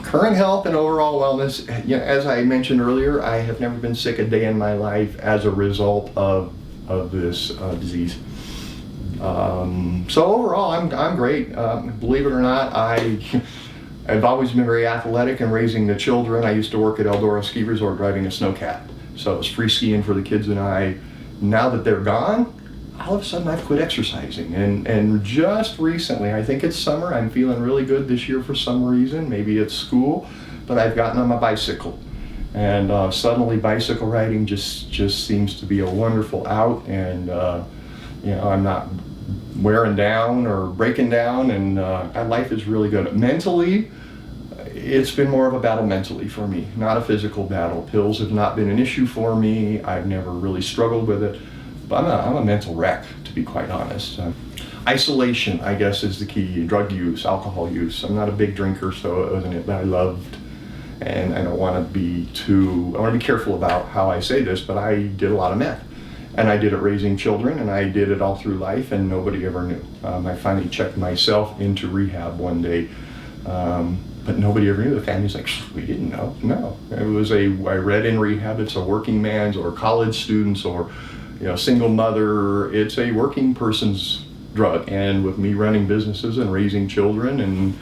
Current health and overall wellness, as I mentioned earlier, I have never been sick a day in my life as a result of this disease. So overall, I'm great. Believe it or not, I've always been very athletic in raising the children. I used to work at Eldora Ski Resort driving a snowcat. So it was free skiing for the kids and I. Now that they're gone, all of a sudden I've quit exercising. And just recently, I think it's summer, I'm feeling really good this year for some reason. Maybe it's school, but I've gotten on my bicycle. And suddenly bicycle riding just seems to be a wonderful out, and I'm not wearing down or breaking down, and life is really good. Mentally, it's been more of a battle mentally for me, not a physical battle. Pills have not been an issue for me. I've never really struggled with it, but I'm a mental wreck, to be quite honest. Isolation, I guess, is the key. Drug use, alcohol use. I'm not a big drinker, so it wasn't it that I loved. And I don't want to be careful about how I say this, but I did a lot of meth. And I did it raising children, and I did it all through life, and nobody ever knew. I finally checked myself into rehab one day, but nobody ever knew. The family's like, we didn't know. No, I read in rehab, it's a working man's or college students or single mother. It's a working person's drug. And with me running businesses and raising children and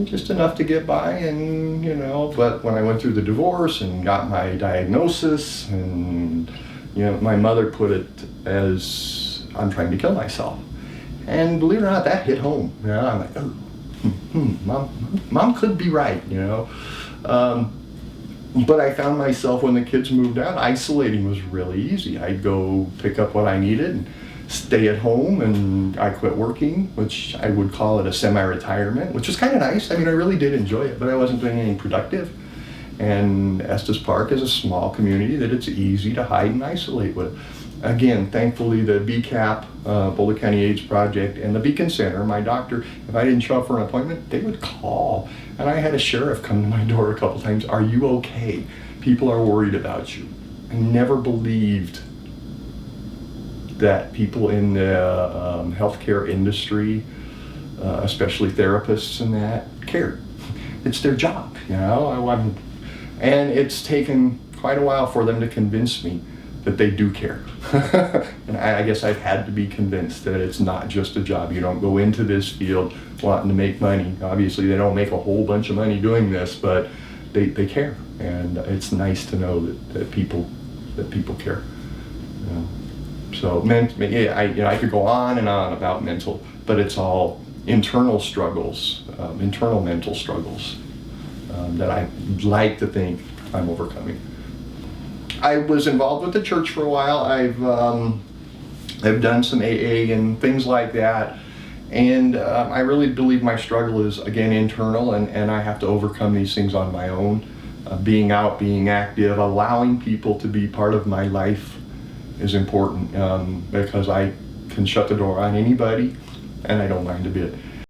just enough to get by, and but when I went through the divorce and got my diagnosis, and my mother put it as I'm trying to kill myself, and believe it or not, that hit home. I'm like, oh, mom could be right, but I found myself, when the kids moved out, isolating was really easy. I'd go pick up what I needed and stay at home, and I quit working, which I would call it a semi-retirement, which was kind of nice. I mean, I really did enjoy it, but I wasn't doing anything productive. And Estes Park is a small community that it's easy to hide and isolate with. Again, thankfully, the BCAP, Boulder County AIDS Project, and the Beacon Center, my doctor, if I didn't show up for an appointment, they would call. And I had a sheriff come to my door a couple times. Are you okay? People are worried about you. I never believed that people in the healthcare industry, especially therapists and that, cared. It's their job, and it's taken quite a while for them to convince me that they do care. And I guess I've had to be convinced that it's not just a job. You don't go into this field wanting to make money. Obviously, they don't make a whole bunch of money doing this, but they care, and it's nice to know that people care. So I could go on and on about mental, but it's all internal struggles, internal mental struggles that I like to think I'm overcoming. I was involved with the church for a while. I've done some AA and things like that, and I really believe my struggle is, again, internal, and I have to overcome these things on my own. Being out, being active, allowing people to be part of my life is important, because I can shut the door on anybody, and I don't mind a bit.